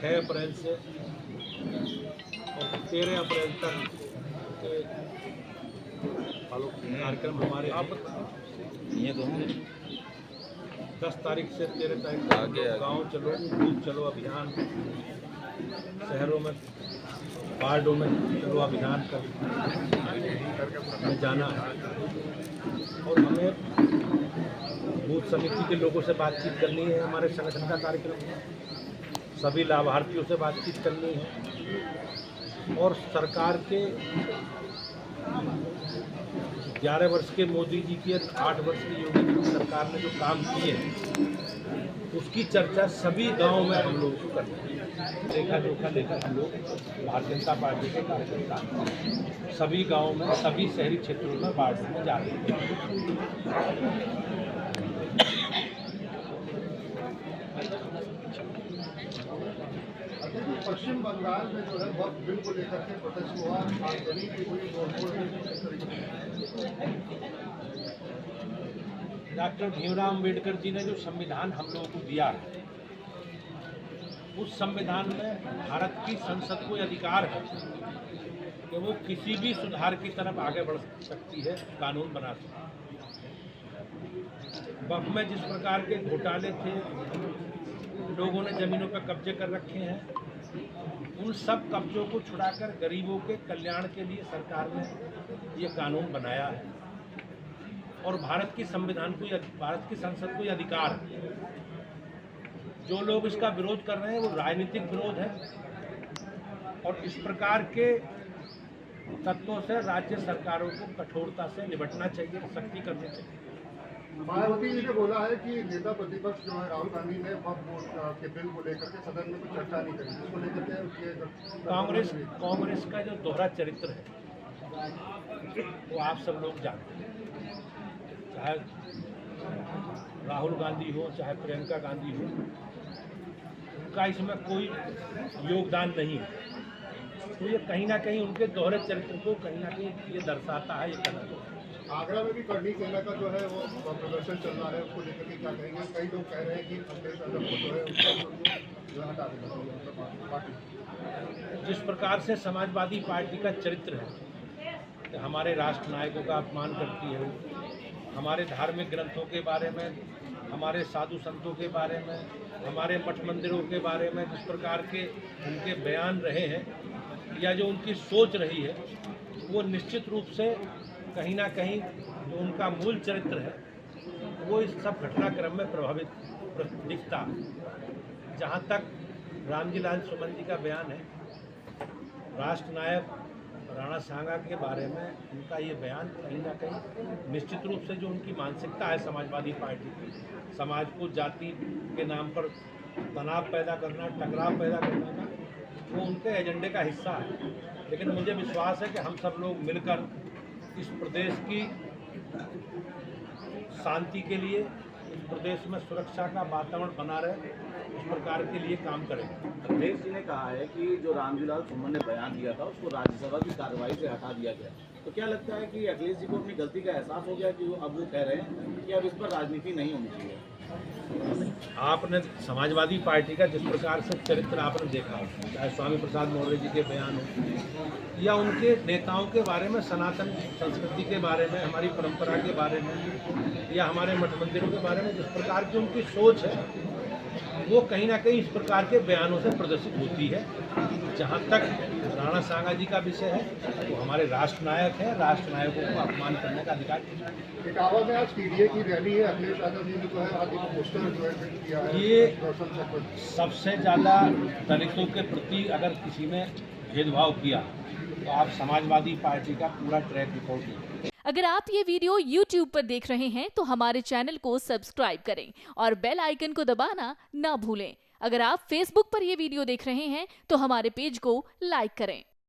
6 अप्रैल से और 13 अप्रैल तक के कार्यक्रम हमारे ये तो 10 तारीख से 13 तारीख तक गाँव चलो दूध चलो अभियान, शहरों में वार्डों में चलो अभियान में जाना है और हमें बूथ समिति के लोगों से बातचीत करनी है। हमारे संगठन का कार्यक्रम है, सभी लाभार्थियों से बातचीत करनी है और सरकार के 11 वर्ष के मोदी जी के 8 वर्ष की योगी जी की सरकार ने जो काम किए हैं उसकी चर्चा सभी गांवों में हम लोगों को करनी है। लेखा जोखा लेकर हम लोग भारतीय जनता पार्टी के कार्यकर्ता सभी गांवों में सभी शहरी क्षेत्रों में वार्डों में जा रहे हैं। पश्चिम बंगाल में जो है वक्त बिल को लेकर के प्रोटेस्ट हुआ, आगजनी की हुई, डॉक्टर भीमराव अम्बेडकर जी ने जो संविधान हम लोगों को दिया है उस संविधान में भारत की संसद को अधिकार है कि वो किसी भी सुधार की तरफ आगे बढ़ सकती है, कानून बना सकती है। वक्त में जिस प्रकार के घोटाले थे, लोगों ने जमीनों पर कब्जे कर रखे हैं, उन सब कब्जों को छुड़ाकर गरीबों के कल्याण के लिए सरकार ने ये कानून बनाया है और भारत की संविधान को, भारत की संसद को ये अधिकार है। जो लोग इसका विरोध कर रहे हैं वो राजनीतिक विरोध है और इस प्रकार के तत्वों से राज्य सरकारों को कठोरता से निपटना चाहिए, सख्ती करनी चाहिए। मायावती जी ने बोला है कि नेता प्रतिपक्ष जो है राहुल गांधी ने वक्फ के बिल को लेकर के सदन में कुछ चर्चा नहीं करी, इसको लेकर के कांग्रेस का जो दोहरा चरित्र है वो आप सब लोग जानते हैं। चाहे राहुल गांधी हो चाहे प्रियंका गांधी हो, उनका इसमें कोई योगदान नहीं है। तो ये कहीं ना कहीं उनके दोहरे चरित्र को कहीं ना कहीं ये दर्शाता है। ये गलत है। आगरा में भी करनी सेना का जो है वो प्रदर्शन चल रहा है, उसको लेकर के क्या कहेंगे? कई लोग कह रहे हैं कि अखिलेश यादव को जो है उसको जो हटा देना पार्टी। जिस प्रकार से समाजवादी पार्टी का चरित्र है कि हमारे राष्ट्र नायकों का अपमान करती है, हमारे धार्मिक ग्रंथों के बारे में, हमारे साधु संतों के बारे में, हमारे मठ मंदिरों के बारे में जिस प्रकार के उनके बयान रहे हैं या जो उनकी सोच रही है, वो निश्चित रूप से कहीं ना कहीं जो उनका मूल चरित्र है वो इस सब घटनाक्रम में प्रभावित दिखता है। जहाँ तक रामजी लाल सुमन जी का बयान है, राष्ट्र नायक राणा सांगा के बारे में उनका ये बयान कहीं ना कहीं निश्चित रूप से जो उनकी मानसिकता है समाजवादी पार्टी की, समाज को जाति के नाम पर तनाव पैदा करना, टकराव पैदा करने का, वो उनके एजेंडे का हिस्सा है। लेकिन मुझे विश्वास है कि हम सब लोग मिलकर इस प्रदेश की शांति के लिए, इस प्रदेश में सुरक्षा का वातावरण बना रहे, इस प्रकार के लिए काम करेंगे। अखिलेश जी ने कहा है कि जो रामजी लाल सुमन ने बयान दिया था उसको राज्यसभा की कार्रवाई से हटा दिया गया, तो क्या लगता है कि अखिलेश जी को अपनी गलती का एहसास हो गया कि अब वो कह रहे हैं कि अब इस पर राजनीति नहीं होनी चाहिए? आपने समाजवादी पार्टी का जिस प्रकार से चरित्र आपने देखा, चाहे स्वामी प्रसाद मौर्य जी के बयान हो या उनके नेताओं के बारे में, सनातन संस्कृति के बारे में, हमारी परंपरा के बारे में या हमारे मठ मंदिरों के बारे में जिस प्रकार की उनकी सोच है, वो कहीं ना कहीं इस प्रकार के बयानों से प्रदर्शित होती है। जहाँ तक राणा सांगा जी का विषय है, वो हमारे राष्ट्र नायक हैं, राष्ट्र नायकों को अपमान करने का अधिकार है। इटावा में आज पीडीए की रैली है, अखिलेश यादव जी ने जो है आज एक पोस्टर जो है प्रिंट किया है। ये सबसे ज़्यादा दलितों के प्रति अगर किसी ने भेदभाव किया तो आप समाजवादी पार्टी का पूरा ट्रैक रिकॉर्ड कीजिए। अगर आप ये वीडियो YouTube पर देख रहे हैं तो हमारे चैनल को सब्सक्राइब करें और बेल आइकन को दबाना ना भूलें। अगर आप Facebook पर ये वीडियो देख रहे हैं तो हमारे पेज को लाइक करें।